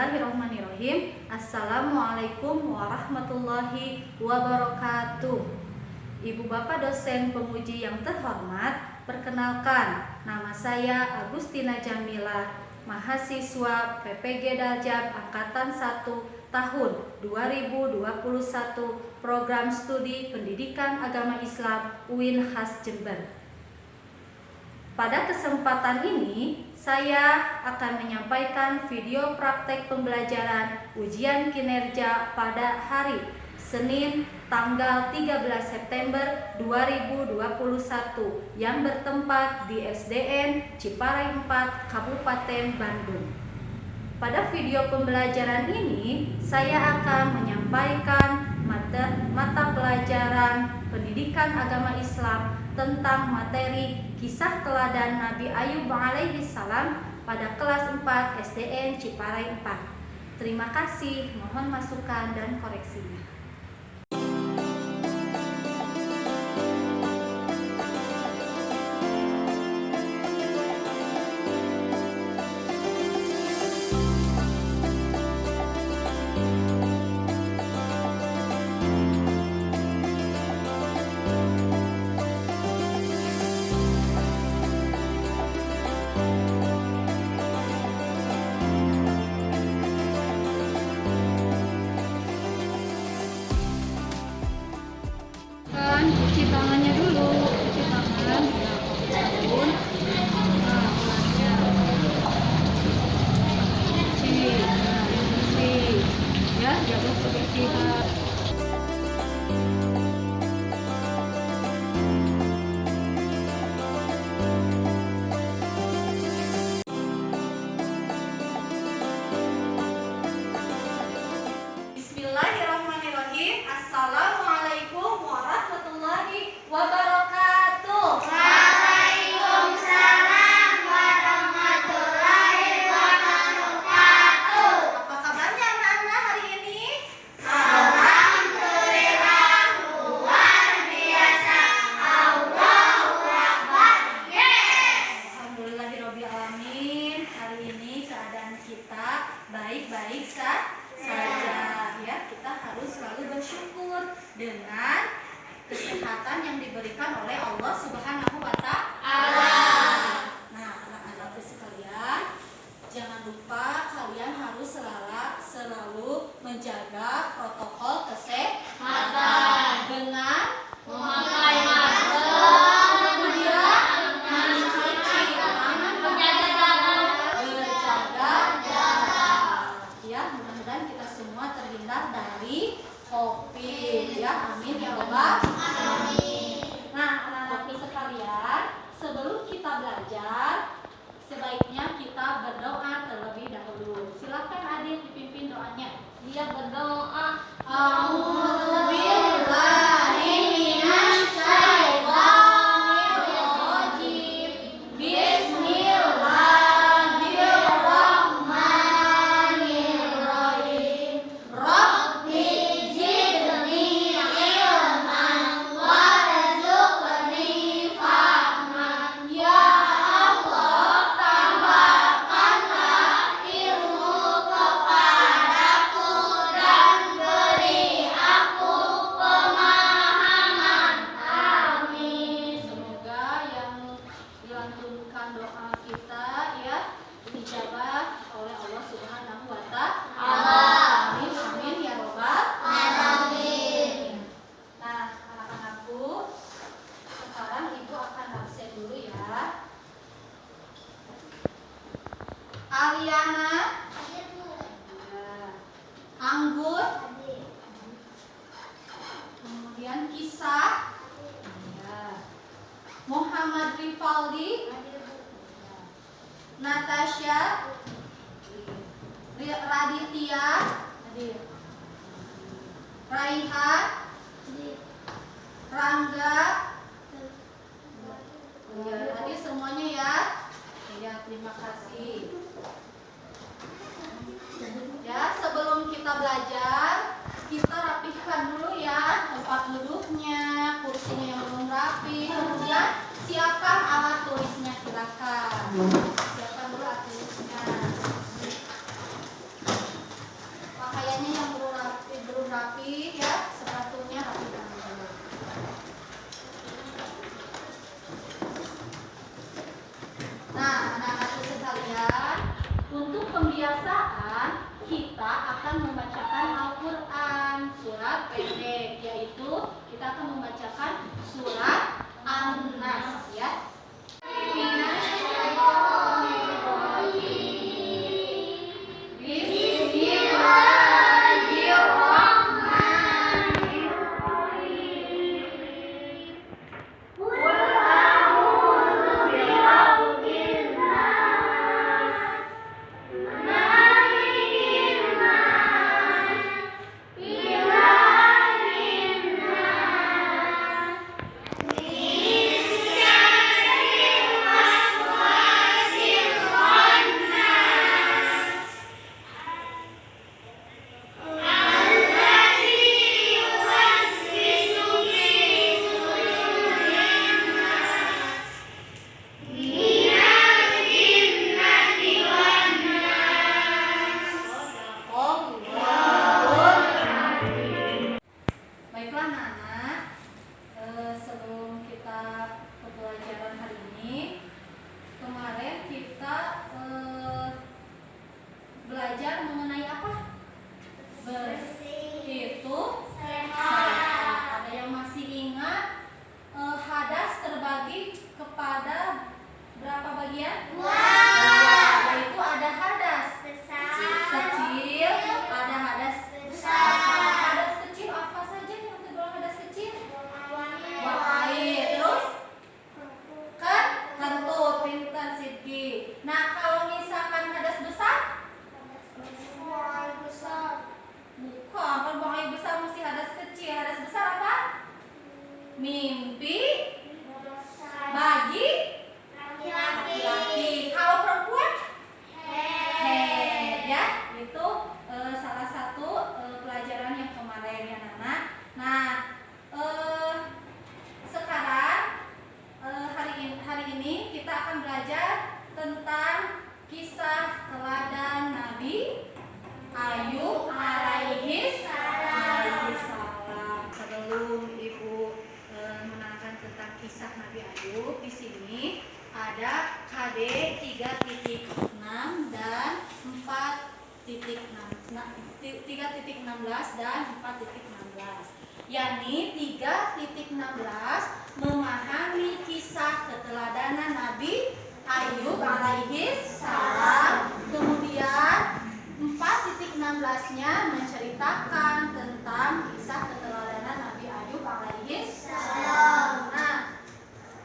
Bismillahirrahmanirrahim. Assalamualaikum warahmatullahi wabarakatuh. Ibu bapak dosen pemuji yang terhormat, perkenalkan, nama saya Agustina Jamila, mahasiswa PPG Daljab Angkatan 1 tahun 2021, Program Studi Pendidikan Agama Islam UIN Khas Jember. Pada kesempatan ini, saya akan menyampaikan video praktek pembelajaran ujian kinerja pada hari Senin tanggal 13 September 2021 yang bertempat di SDN Ciparai 4, Kabupaten Bandung. Pada video pembelajaran ini, saya akan menyampaikan mata pelajaran pendidikan agama Islam tentang materi kisah teladan Nabi Ayub alaihi salam pada kelas 4 SDN Ciparai 4. Terima kasih, mohon masukan dan koreksinya. Cuci tangannya dulu, cuci tangan, sabun, cuci, ya, jaga kebersihan. Bismillahirrahmanirrahim. Assalamualaikum warahmatullahi wabarakatuh. Waalaikumsalam warahmatullahi wabarakatuh. Apa kabarnya anak-anak hari ini? Alhamdulillah, luar biasa. Allahu Akbar. Yes. Alhamdulillahirabbil alamin. Hari ini keadaan kita baik-baik saja. Ya, kita harus selalu bersyukur dengan kesehatan yang diberikan oleh Allah Subhanahu wa Ta'ala. Nah, anak-anak sekalian, jangan lupa kalian harus selalu menjaga protokol kesehatan dengan Memakai masker, kemudian mencuci tangan, menjaga jarak. berjaga jarak. Ya, mudah-mudahan kita semua terhindar dari COVID. Ya, amin ya Allah. Amin. Nah, anak-anakku sekalian, sebelum kita belajar, sebaiknya kita berdoa terlebih dahulu. Silakan adik dipimpin doanya. Dia berdoa. A'udzubillahi minasyaitonirrajim. Bismillahirrahmanirrahim. Rabbi zidni ilman warzuqni fahman. Ya Allah, tambahkanlah ilmu kepadaku dan beri aku pemahaman. Amin. Semoga yang dilantunkan doa kita ya dijabah oleh Allah Subhanahu wa Ta'ala. Amin, amin ya robbal alamin. Nah, anak-anakku, sekarang ibu akan absen dulu ya. Aliana, Anggun, kemudian Kisah, ya. Muhammad Rifaldi, Natasha, Raditya, Raihan, Rangga. Ya, tadi semuanya ya. Ya, terima kasih. Ya, sebelum kita belajar, kita rapihkan dulu ya tempat duduknya, kursinya yang belum rapi. Kemudian siapkan alat tulisnya, silakan. Siapkan dulu alat tulisnya. rapi ya, sepatunya rapikan dulu. Nah, anak-anakku sekalian, untuk pembiasaan kita akan membacakan Al-Quran surat pendek, yaitu kita akan membacakan surat An-Nas ya. Baiklah anak-anak, sebelum kita ke pelajaran hari ini, kemarin kita belajar mengenai apa? Itu sehat. Ada yang masih ingat hadas terbagi kepada berapa bagian? Dua. Yaitu ada hadas kecil, ada hadas besar. Hadas kecil apa saja yang tergolong hadas kecil? Buang air, terus kentut, pintar Sidki. Nah, kalau misalkan hadas besar? Bukan, kalau buang air besar masih hadas kecil. Hadas besar apa? Mimpi bagi laki-laki. Kalau perempuan? Head ya. Itu salah satu pelajaran yang kemarin ya Nana. Nah, sekarang hari ini kita akan belajar tentang kisah teladan Nabi Ayub alaihi salam. Sebelum Ibu menerangkan tentang kisah Nabi Ayub, di sini ada KD 3.6 dan 3.16 dan 4.16. Yakni 3.16 memahami kisah keteladanan Nabi Ayub alaihi salam. Kemudian 4.16-nya menceritakan tentang kisah keteladanan Nabi Ayub alaihi salam. Nah,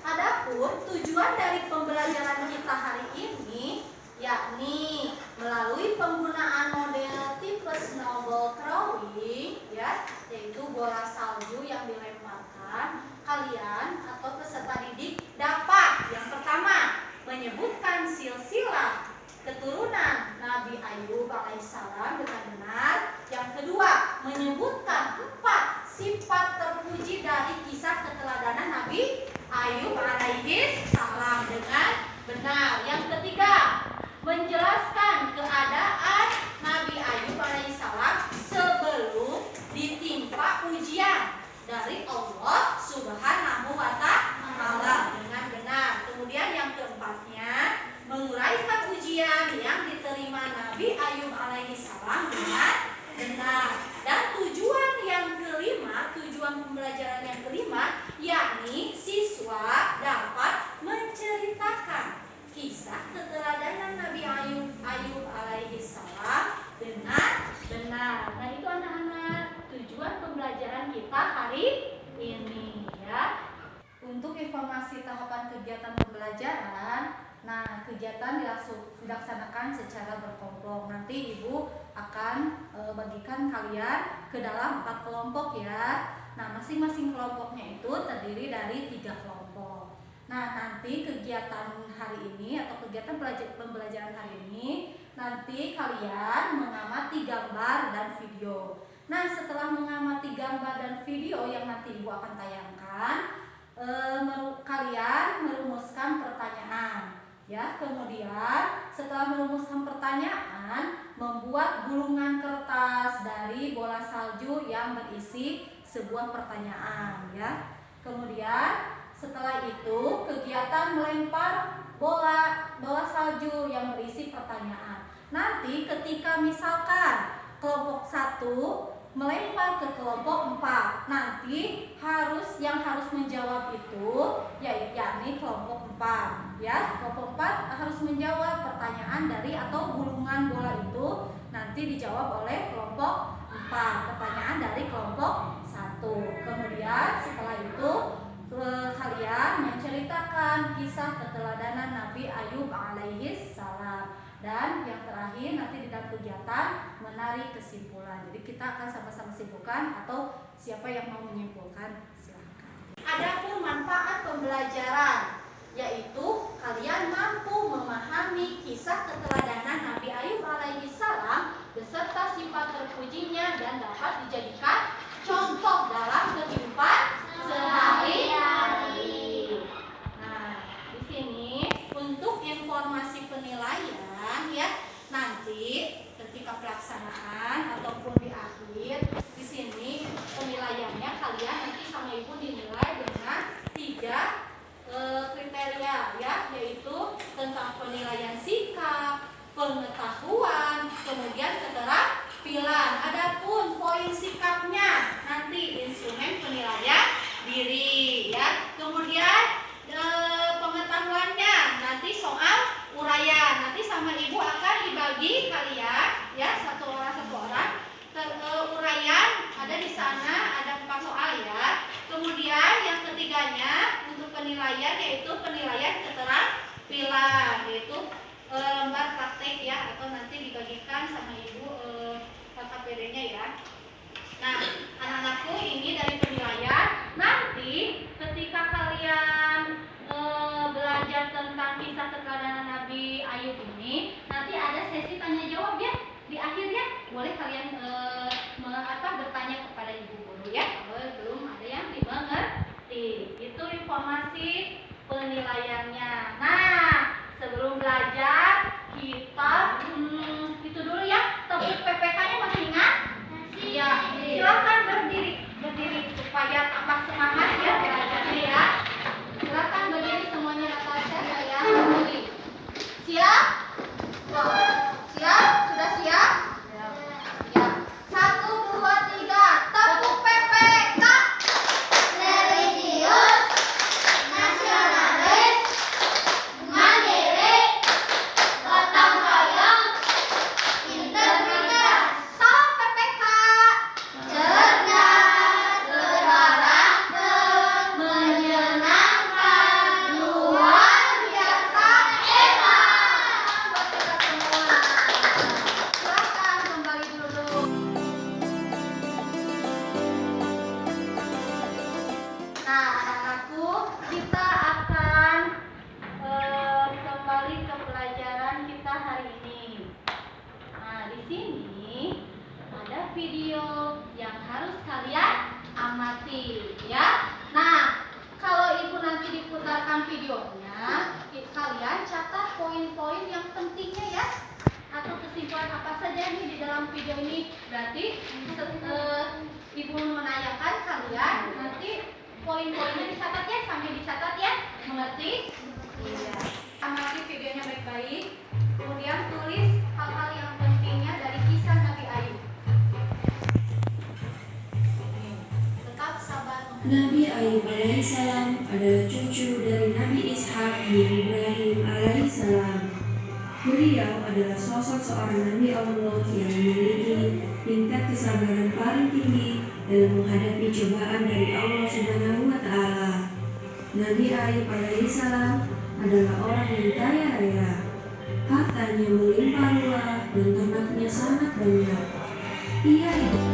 adapun tujuan dari pembelajaran kita hari ini yakni melalui penggunaan model tipe snowball throwing ya, yaitu bola salju yang dilemparkan, kalian atau peserta didik dapat yang pertama menyebutkan silsilah keturunan Nabi Ayub alaihissalam dengan benar. Yang kedua, menyebutkan 4 sifat terpuji dari kisah keteladanan Nabi Ayub alaihissalam dengan benar. Yang ketiga, menjelaskan keadaan Nabi Ayub alaihissalam sebelum ditimpa ujian dari Allah Subhanahu wa ta'ala dengan benar. Kemudian yang keempatnya, menguraikan ujian yang diterima Nabi Ayub alaihissalam dengan benar. Dan tujuan yang kelima, tujuan pembelajaran yang kelima, yakni siswa dapat menceritakan kisah keteladanan Nabi Ayub alaihissalam dengan benar. Nah, itu anak-anak tujuan pembelajaran kita hari ini ya. Untuk informasi tahapan kegiatan pembelajaran, nah, kegiatan dilaksanakan secara berkelompok. Nanti Ibu akan bagikan kalian ke dalam 4 kelompok ya. Nah, masing-masing kelompoknya itu terdiri dari 3 kelompok. Nah, nanti kegiatan hari ini atau kegiatan pembelajaran hari ini, nanti kalian mengamati gambar dan video. Nah, setelah mengamati gambar dan video yang nanti Ibu akan tayangkan, kalian merumuskan pertanyaan. Ya, kemudian setelah merumuskan pertanyaan, membuat gulungan kertas dari bola salju yang berisi sebuah pertanyaan, ya. Kemudian setelah itu kegiatan melempar bola salju yang berisi pertanyaan. Nanti ketika misalkan kelompok 1 melempar ke kelompok 4, nanti yang harus menjawab itu yakni kelompok 4, ya. Kelompok 4 harus menjawab pertanyaan dari atau gulungan bola itu nanti dijawab oleh kelompok 4, pertanyaan dari kelompok 1. Kemudian setelah itu kalian menceritakan kisah keteladanan Nabi Ayub alaihis salam. Dan yang terakhir nanti di dalam kegiatan menarik kesimpulan. Jadi kita akan sama-sama simpulkan, atau siapa yang mau menyimpulkan silahkan. Adapun manfaat pembelajaran, yaitu kalian mampu memahami kisah keteladanan Nabi Ayub alaihi salam beserta sifat terpujinya dan dapat dijadikan contoh dalam kehidupan sehari-hari. Nah, di sini untuk informasi penilaian, ya, nanti ketika pelaksanaan ataupun di akhir, di sini penilaiannya kalian nanti sama ibu dinilai dengan 3 kriteria, ya, yaitu tentang penilaian sikap, pengetahuan, kemudian keterampilan. Adapun poin sikapnya nanti instrumen penilaian diri, ya. Kemudian pengetahuannya nanti soal uraian. Nanti sama ibu akan dibagi kalian, ya, satu orang. Uraian ada di sana, ada 4 soal, ya. Kemudian yang ketiganya untuk penilaian yaitu penilaian keterampilan, yaitu lembar praktek, ya, atau nanti dibagikan sama ibu KPD-nya, ya. Nah, anak-anakku, ini dari penilaian. Nanti ketika kalian belajar tentang kisah keteladanan Nabi Ayub ini, nanti ada sesi tanya jawab, ya, di akhirnya. Boleh kalian bertanya kepada ibu guru, ya, kalau belum ada yang dimengerti. Itu informasi penilaiannya. Nah, sebelum belajar kita itu dulu, ya. Topik PPK-nya masih ingat? Ya, silakan berdiri supaya tambah semangat, ya, belajarnya, ya. Silakan berdiri semuanya, Natasha, saya berdiri. Siap? Siap? Sudah siap? Ya. 1, 2, 3. Tepuk PPK. Religius, nasionalis, mandiri, gotong royong, integritas. Salam PPK. Cerdas, berkarakter, menyenangkan, luar biasa, hebat. Buat kita semua. Silakan kembali dulu. Nah, anak-anakku, kita akan kembali ke pelajaran kita hari ini. Nah, di sini ada video yang harus kalian amati, ya. Nah, kalau ibu nanti diputarkan videonya, kalian catat poin-poin yang pentingnya, ya, atau kesimpulan apa saja nih di dalam video ini. Berarti ibu menanyakan kalian nanti poin-poinnya dicatat, ya, sambil dicatat, ya. Mengerti? Iya. Amati videonya baik-baik. Kemudian tulis hal-hal yang pentingnya dari kisah Nabi Ayub. Tetap sabar. Nabi Ayub alaihissalam adalah cucu dari Nabi Ishak bin Ibrahim alaihissalam. Beliau adalah sosok seorang Nabi Allah yang memiliki tingkat kesabaran paling tinggi dalam menghadapi cobaan dari Allah Subhanahu wa Ta'ala. Nabi Ayub alaihissalam adalah orang yang kaya raya. Hartanya melimpah ruah dan ternaknya sangat banyak. Ia hidup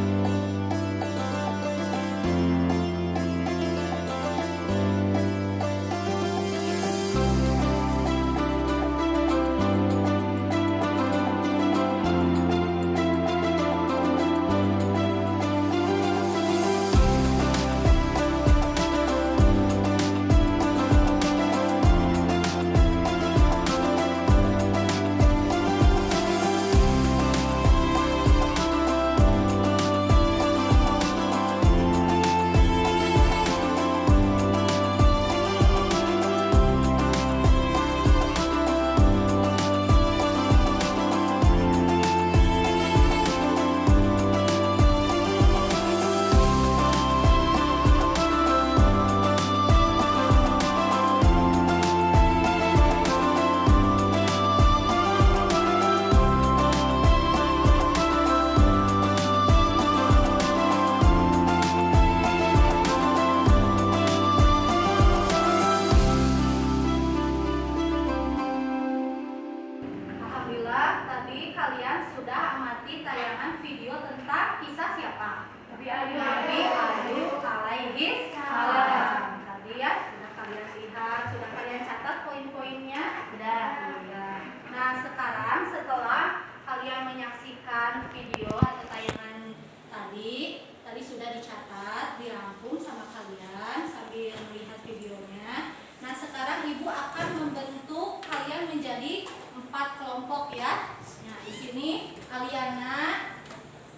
siapa? Nabi Ayub. Nabi Ayub alaihi salam. Tadi ya sudah kalian lihat, sudah kalian catat poin-poinnya? Sudah. Iya. Nah, sekarang setelah kalian menyaksikan video atau tayangan tadi sudah dicatat, dirangkum sama kalian sambil melihat videonya. Nah, sekarang Ibu akan membentuk kalian menjadi 4 kelompok ya. Nah, di sini Aliana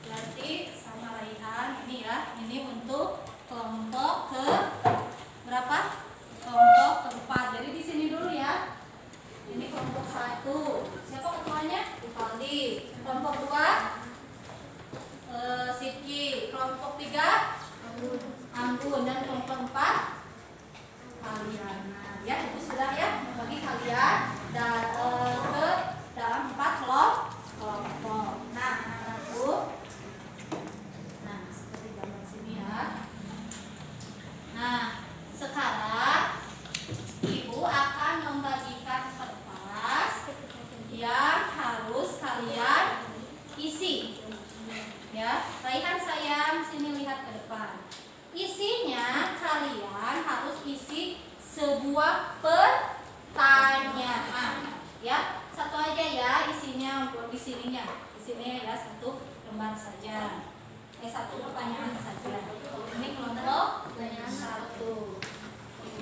berarti sama Raihan ini ya. Ini untuk kelompok ke berapa? Kelompok keempat. Jadi di sini dulu ya. Ini kelompok 1. Siapa ketuanya? Ivaldi. Kelompok 2 Siki. Kelompok 3 Anggun. Dan kelompok 4 Aliana. Ya, itu sudah ya. Bagi kalian ke dalam 4 kelompok. Nah, anak-anakku. Nah, seperti gambar sini ya. Nah, sekarang Ibu akan membagikan kertas yang harus kalian isi. Ya, Raihan sayang, sini lihat ke depan. Isinya kalian harus isi sebuah pertanyaan. Ya, satu aja ya isinya di sininya. Di sini ya satu lembar saja. Satu pertanyaan saja. Ini kelompok 1.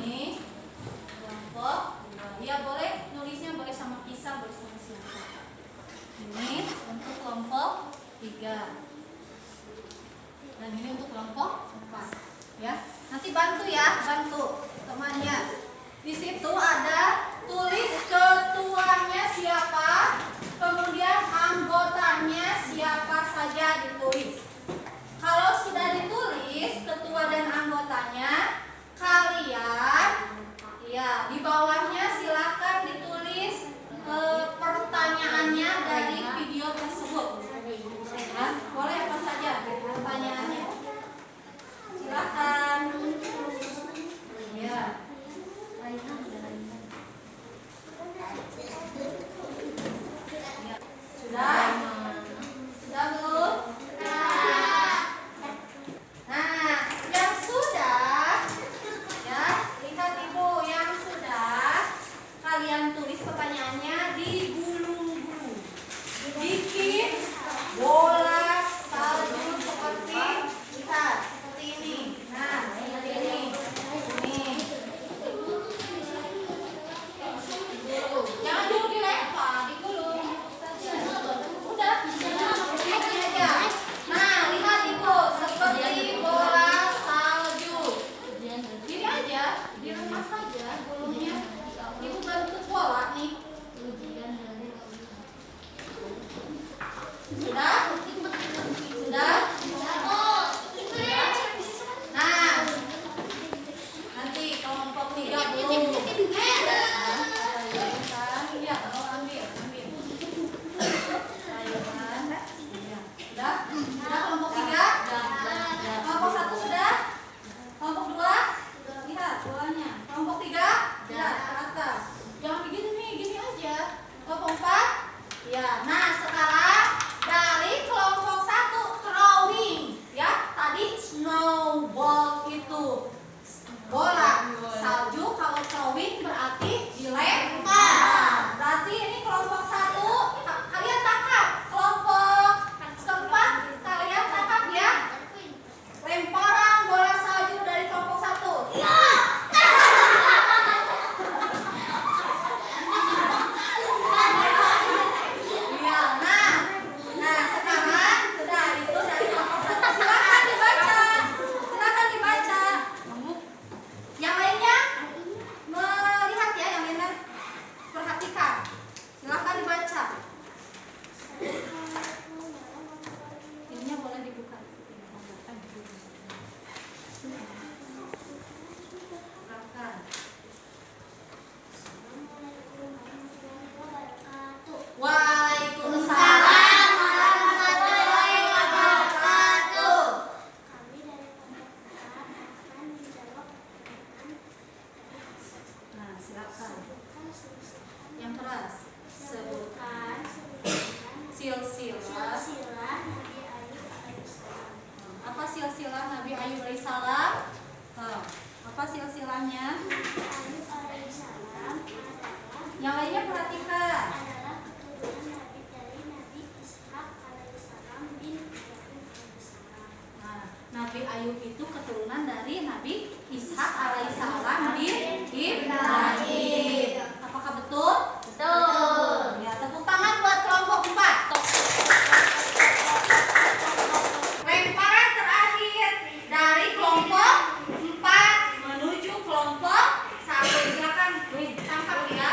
Ini kelompok 2. Ya, boleh nulisnya boleh sama kisah, boleh sama siapa. Ini untuk kelompok 3. Dan ini untuk kelompok 4. Ya. Nanti bantu ya, bantu temannya. Di situ ada tulis ketuanya siapa, kemudian anggotanya siapa saja ditulis. Kalau sudah ditulis ketua dan anggotanya, kalian ya di bawahnya silakan ditulis pertanyaannya dari video tersebut. Ya, boleh apa saja pertanyaannya. Silakan. Ya. silsilah Nabi Ayub alaihissalam? Apa silsilahnya? Ayub alaihissalam Yang lainnya perhatikan. adalah keturunan Nabi dari Nabi Ishak alaihissalam bin Ibrahim alaihissalam. Nah, Nabi Ayub itu keturunan dari Nabi Ishak alaihissalam bin Ibrahim. Apakah betul? Betul. Ya, tepuk tangan buat kelompok 4. Lemparan terakhir dari kelompok 4 menuju kelompok 1. Silakan tangkap ya.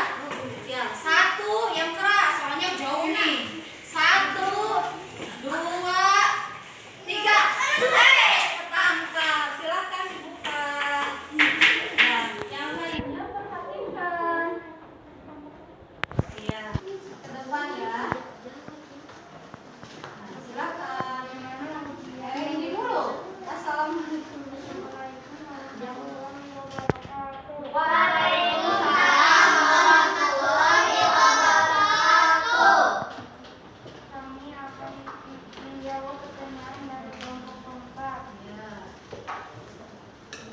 Ya, 1 yang keras, soalnya jauh nih. 1, 2, 3. Ketangkap. Silakan dibuka. Nah, yang lainnya perhatikan. Iya, ke depan ya. Nah, silakan. Ini dulu. Assalamualaikum. Waalaikumsalam warahmatullahi wabarakatuh. Kami akan menjawab pertanyaan dari kelompok 4. Ya.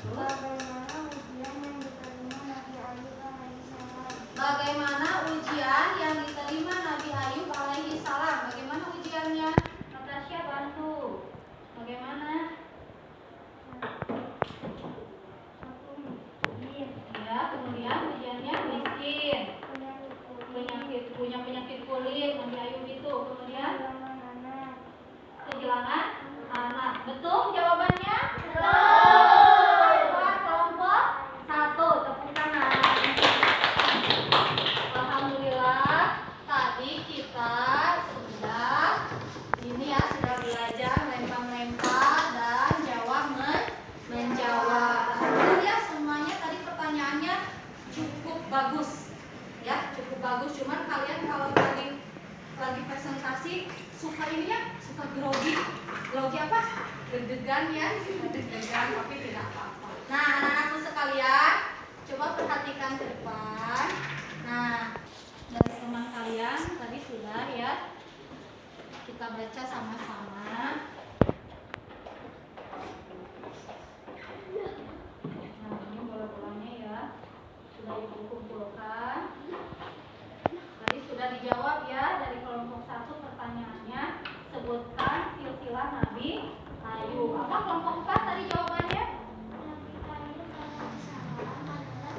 Bagaimana ujian yang diterima Nabi Ayub alaihissalam? Bagaimana ujian yang diterima Nabi Ayub alaihissalam? Bagaimana ujiannya? Natasha bantu. Bagaimana? Ya, kemudian ujiannya miskin. Punya penyakit kulit Nabi Ayub itu. Kemudian kehilangan anak. Betul jawabannya? Betul. Buat kelompok 1, tepuk tangan. Alhamdulillah, tadi kita sudah sudah belajar lempar-lempar dan jawab menjawab. Alhamdulillah ya, semuanya tadi pertanyaannya cukup bagus. Ya, cukup bagus. Cuman kalian kalau lagi presentasi suka grogi. Grogi apa? Deg-degan ya, deg-degan tapi tidak apa-apa. Nah, anak-anakku sekalian, coba perhatikan ke depan. Nah, dari teman kalian tadi sudah ya. Kita baca sama-sama. Nah, ini bola-bolanya ya. Sudah ibu kumpulkan. Tadi sudah dijawab ya dari kelompok 1 pertanyaannya. Sebutkan silsilah Nabi Ayub. Apa kelompok 4 tadi jawabannya? Nabi Ayub alaihissalam adalah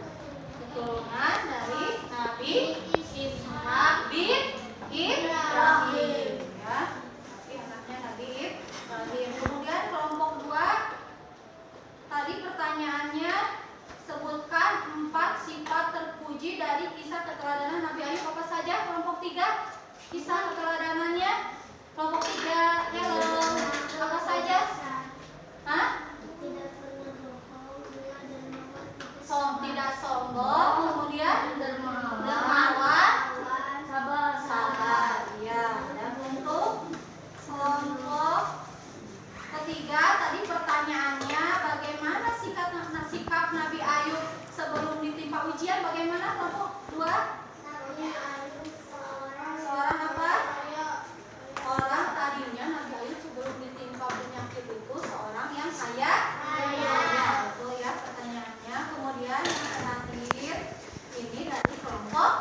Keturunan dari Nabi Ishak bin Ibrahim. Ya, tapi anaknya Nabi Ibrahim. Kemudian kelompok 2 tadi pertanyaannya, sebutkan 4 sifat terpuji dari kisah keteladanan Nabi Ayub. Apa saja? Kelompok 3 kisah keteladanannya. Kelompok 3 halo. Apa saja? Hah? tidak pernah bohong, gila dermawan, Tidak sombong, kemudian dermawan, sabar. Ya, dan untuk kelompok ketiga tadi pertanyaannya, bagaimana sikap Nabi Ayub sebelum ditimpa ujian? Bagaimana kelompok 2? Nabi Ayub Seorang apa? Orang tadinya Nabi Ayub sebelum ditimpa penyakit itu seorang yang kaya. Betul ya pertanyaannya. Kemudian yang terakhir ini dari kelompok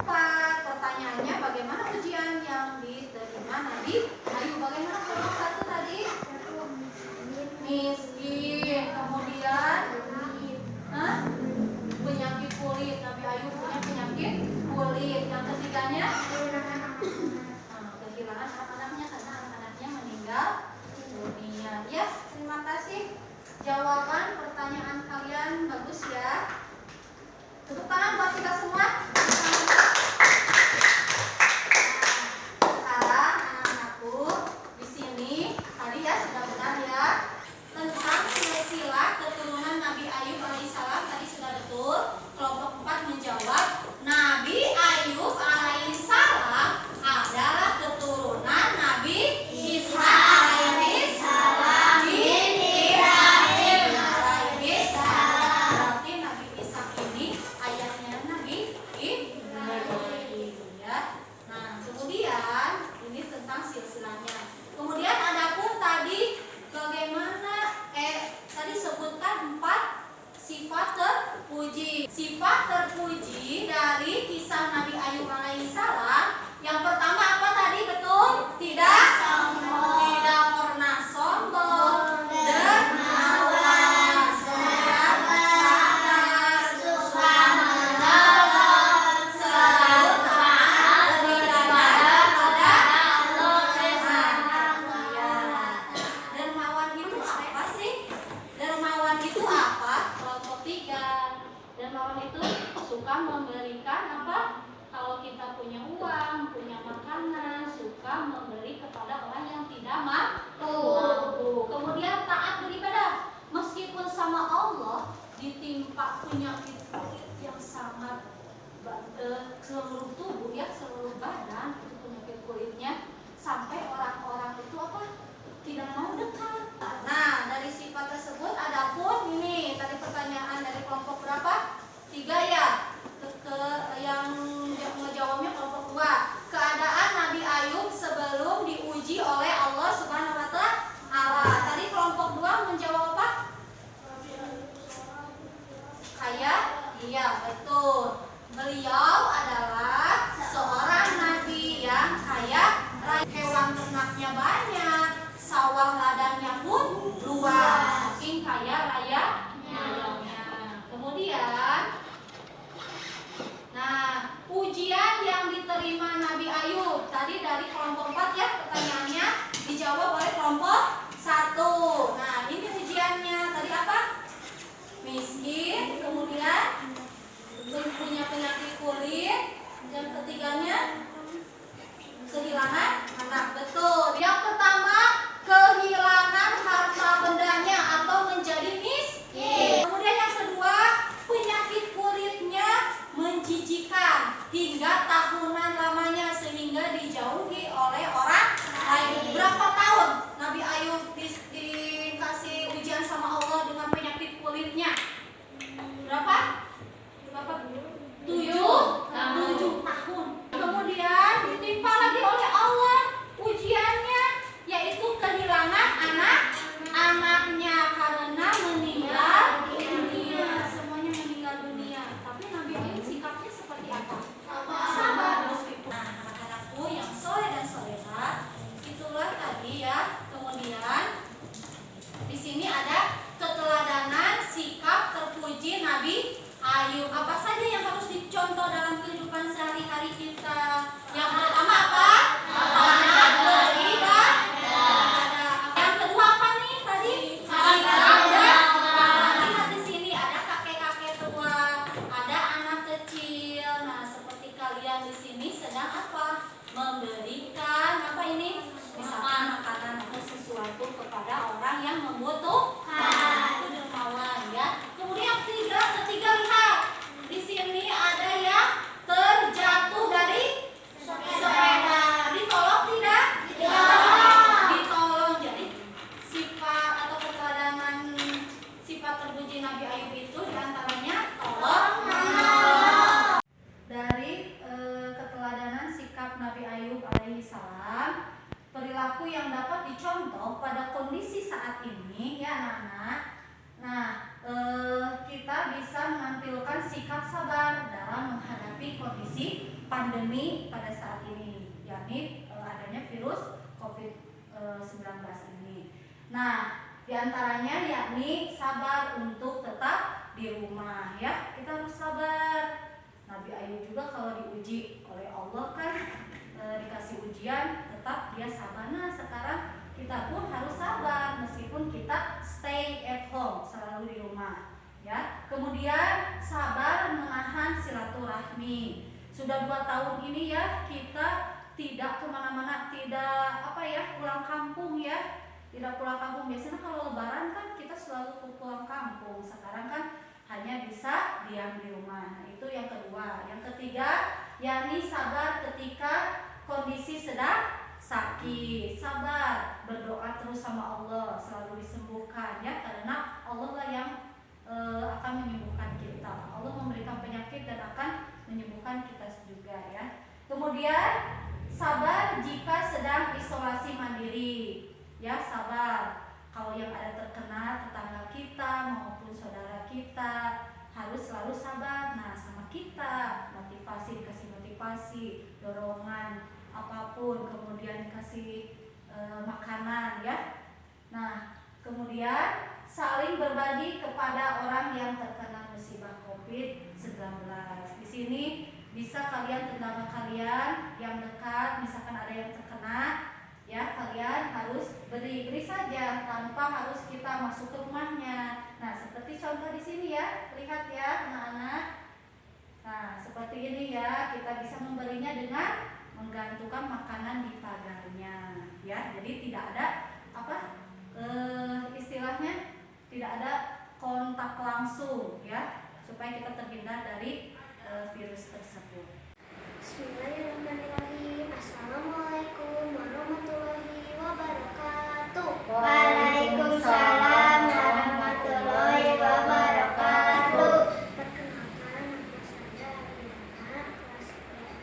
4. Pertanyaannya, bagaimana ujian yang diterima Nabi Ayub? Bagaimana kelompok 1 tadi? Miskin. Kemudian penyakit kulit. Nabi Ayub punya penyakit kulit. Yang ketiganya kehilangan anak-anaknya karena anak-anaknya meninggal dunia. Ya, terima kasih. Jawaban pertanyaan kalian bagus ya. Tepuk tangan buat kita semua. Sekarang anak-anakku di sini tadi ya sudah benar ya tentang silsilah keturunan Nabi Ayub alaihissalam. Tadi sudah betul. Kelompok 4 menjawab Nabi Ayub alaihissalam adalah keturunan Nabi Ishak alaihissalam bin Ibrahim alaihissalam. Berarti Nabi Ishak ini ayahnya Nabi suka memberikan apa? Kalau kita punya uang, punya makanan, suka memberi kepada orang yang tidak mampu. Kemudian taat beribadah, meskipun sama Allah ditimpa penyakit kulit yang sangat seluruh tubuh ya, seluruh badan itu penyakit kulitnya, sampai orang-orang itu apa? Tidak mau dekat. Nah, dari sifat tersebut adapun ini tadi pertanyaan dari kelompok berapa? 3 ya. Yang menjawabnya kelompok 2. Keadaan Nabi Ayub sebelum diuji oleh Allah Subhanahu wa taala. Tadi kelompok 2 menjawab apa? Kaya? Iya, betul. Beliau adalah seorang nabi yang kaya raya, hewan ternaknya banyak, sawah ladangnya pun luas, saking kaya raya rayanya. Kemudian, nah, ujian yang diterima Nabi Ayub tadi dari kelompok 4 ya, pertanyaannya dijawab oleh kelompok 1. Nah, ini ujiannya tadi apa? Miskin, kemudian punya penyakit kulit, yang ketiganya kehilangan anak. Betul. Yang pertama, kehilangan harta bendanya atau menjadi miskin. Kemudian yang kedua, penyakit kulitnya menjijikan hingga tahunan lamanya sehingga dijauhi oleh orang lain. Berapa tahun Nabi Ayub dikasih ujian sama Allah dengan penyakit kulitnya? Berapa? 7 tahun. Kemudian ditimpa lagi oleh Allah ujiannya, yaitu kehilangan anaknya karena meninggal dunia. Semuanya meninggal dunia. Tapi Nabi Ayub sikapnya seperti apa? Sabar meskipun. Nah, anak-anakku yang soleh dan solehah, itulah tadi ya. Kemudian di sini ada keteladanan sikap terpuji Nabi Ayub. Apa saja yang harus dicontoh dalam kehidupan sehari-hari kita? Yang pertama apa? Taat beribadah. Yang kedua apa nih tadi? Sikap dan lihat di sini ada kakek-kakek tua, ada anak kecil. Nah, seperti kalian di sini sedang apa? Memberikan apa ini? Misalkan makanan atau sesuatu kepada orang yang membutuhkan. Itu dermawan ya. Kemudian yang ketiga lihat di sini ada yang terjatuh dari sepeda, ditolong tidak? Ditolong. Jadi sifat atau keteladanan sifat terpuji Nabi Ayub itu diantaranya tolong menolong. Dari keteladanan sikap Nabi Ayub alaihissalam, perilaku yang dapat dicontoh pada kondisi saat ini ya anak-anak. Nah, kita bisa menampilkan sikap sabar dalam menghadapi kondisi pandemi pada saat ini, yakni adanya virus COVID-19 ini. Nah, diantaranya yakni sabar untuk tetap di rumah ya. Kita harus sabar. Nabi Ayub juga kalau diuji oleh Allah kan dikasih ujian, tetap dia sabar. Nah, sekarang kita pun harus sabar meskipun kita stay at home, selalu di rumah ya. Kemudian sabar menahan silaturahmi. Sudah 2 tahun ini ya kita tidak kemana-mana, tidak pulang kampung ya, tidak pulang kampung. Biasanya kalau lebaran kan kita selalu pulang kampung, sekarang kan hanya bisa diam di rumah. Nah, itu yang kedua. Yang ketiga yakni sabar ketika kondisi sedang sakit, sabar, berdoa terus sama Allah, selalu disembuhkan ya, karena Allah lah yang akan menyembuhkan kita. Allah memberikan penyakit dan akan menyembuhkan kita juga ya. Kemudian sabar jika sedang isolasi mandiri ya, sabar kalau yang ada terkena tetangga kita maupun saudara kita, harus selalu sabar. Nah, sama kita dikasih motivasi, dorongan apapun, kemudian dikasih makanan ya. Nah, kemudian saling berbagi kepada orang yang terkena musibah COVID-19. Di sini bisa kalian, tetangga kalian yang dekat, misalkan ada yang terkena ya, kalian harus beri saja tanpa harus kita masuk ke rumahnya. Nah, seperti contoh di sini ya, lihat ya anak-anak. Nah, seperti ini ya, kita bisa memberinya dengan menggantungkan makanan di pagarnya, ya. Jadi tidak ada istilahnya tidak ada kontak langsung, ya, supaya kita terhindar dari virus tersebut. Bismillahirrahmanirrahim. Assalamualaikum warahmatullahi wabarakatuh. Waalaikumsalam warahmatullahi wabarakatuh. Perkenalkan, nama saya Ariana,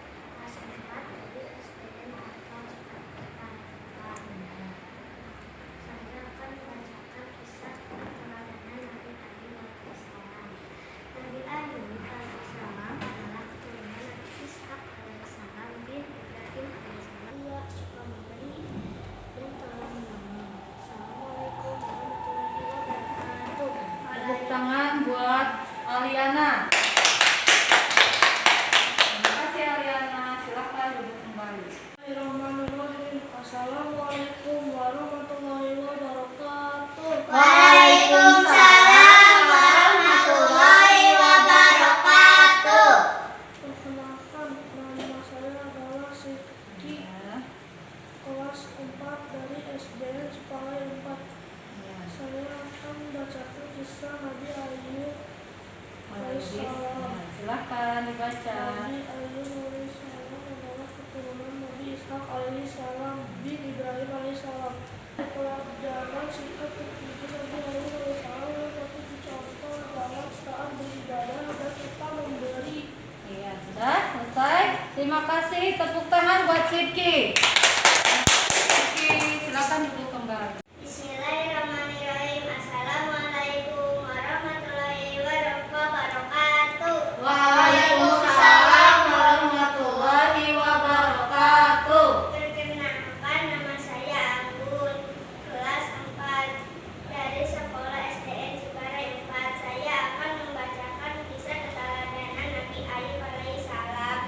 kelas 4 dari SDN atau Jakarta. Saya akan membacakan kisah keteladanan Nabi Ayub alaihissalam. Nabi Ayub alaihissalam adalah keturunan Nabi Ishak alaihissalam bin Ibrahim alaihissalam. Ia suka memberi dan telah menolong. Assalamualaikum warahmatullahi wabarakatuh. Tepuk tangan buat Aliana. Terima kasih Aliana. Silakan duduk kembali. Bismillahirrahmanirrahim. Assalamualaikum warahmatullahi wabarakatuh. Waalaikumsalam warahmatullahi wabarakatuh. Perkenalkan, nama saya adalah Siti, kelas 4 dari SDN Sepakai 4. Saya akan membacakan kisah Nabi Ayub alaihissalam. Silakan dibaca. Nabi Ayub alaihissalam adalah keturunan Nabi Ishak alaihissalam bin Ibrahim alaihissalam. Pelajaran singkat tertuju Nabi Ayub alaihissalam yang dapat dicontoh dalam saat beribadah dan kita memberi. Iya, sudah selesai. Terima kasih. Tepuk tangan buat Sidki. Sidki, silakan duduk kembali. Bismillahirrahmanirrahim. Assalamualaikum warahmatullahi wabarakatuh. Waalaikumsalam warahmatullahi wabarakatuh. Perkenalkan, nama saya Anggun, kelas 4 dari sekolah SDN Ciparai 4. Saya akan membacakan kisah keteladanan Nabi Ayub alaihissalam.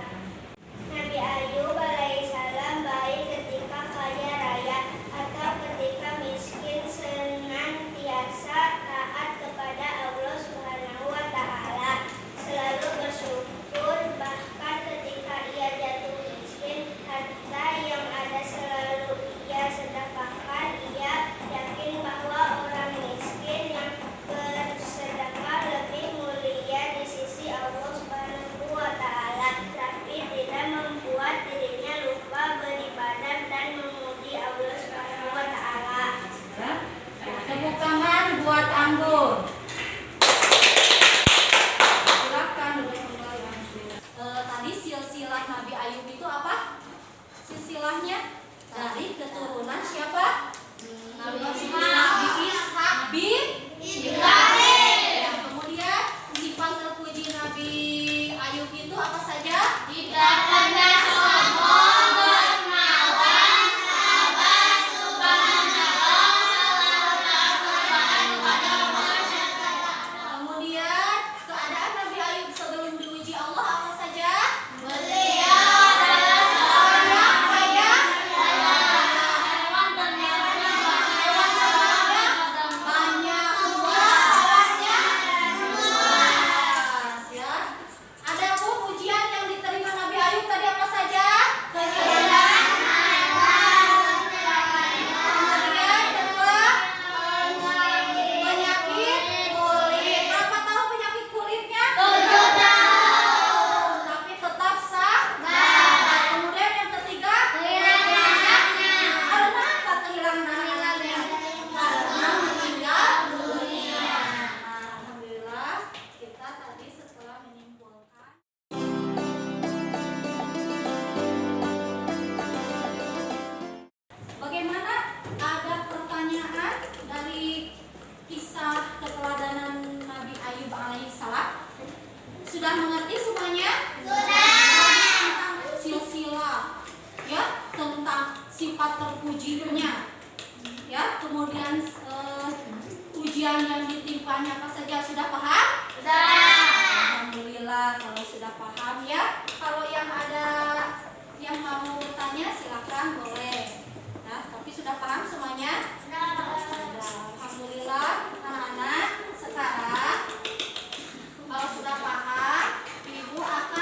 Nabi Ayub alaihissalam baik ketika kaya raya atau ketika miskin, senantiasa taat kepada Allah Subhanahu wa Ta'ala, selalu bersyukur, bahkan ketika ia jatuh miskin, harta yang ada selalu ia sedekahkan. Ia yakin bahwa orang miskin yang bersedekah lebih mulia di sisi Allah Subhanahu wa Ta'ala, tapi tidak membuat dirinya lupa beribadah dan memuji Allah Subhanahu wa Ta'ala. Ya. Tepuk tangan buat Anggun. Silakan duduk kembali. Tadi silsilah Nabi Ayub itu apa? Silsilahnya dari keturunan siapa? Nabi Ishak bin Ibrahim. Kemudian sifat terpuji Nabi Ayub itu apa saja? Tidak pernah sombong, dermawan, sabar, subhanallah, Kemudian keadaan Nabi Ayub sebelum diuji Allah apa saja? beliau adalah seorang yang kaya, Hewan ternaknya banyak, luas sawahnya luas, ya. Adapun pujian yang diterima Nabi Ayub tadi apa saja? Kemudian kedua penyakit kulit. Berapa tahu penyakit kulitnya? 7 tahun. Tapi tetap sabar. Kemudian yang ketiga, karena apa kehilangan anaknya? Karena meninggal dunia. Alhamdulillah kita tadi setelah menyimpulkan. Bagaimana? Ada pertanyaan dari kisah keteladanan Nabi Ayub alaihissalam? Sudah mengerti semuanya? Tentang silsilah, ya, tentang sifat terpujinya, ya, kemudian ujian yang ditimpanya apa saja sudah paham? Alhamdulillah kalau sudah paham ya. Kalau yang ada yang mau bertanya silakan boleh. Nah, tapi sudah paham semuanya? Sudah. Alhamdulillah anak-anak sekarang kalau sudah paham, Ibu akan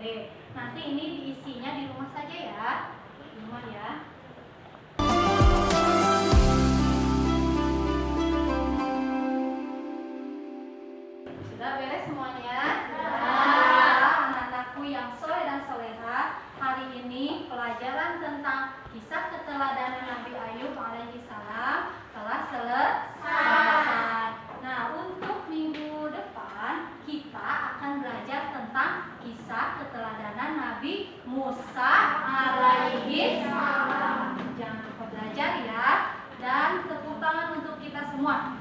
Dede. Nanti ini diisinya di rumah saja ya. Di rumah ya. Sudah beres semuanya? Anak-anakku yang soleh dan soleha, hari ini pelajaran tentang kisah keteladanan Nabi Ayub alaihissalam telah selesai. Nah, untuk minggu depan kita akan belajar tentang kisah keteladanan Nabi Musa alaihissalam. Jangan lupa belajar ya. Dan tepuk tangan untuk kita semua.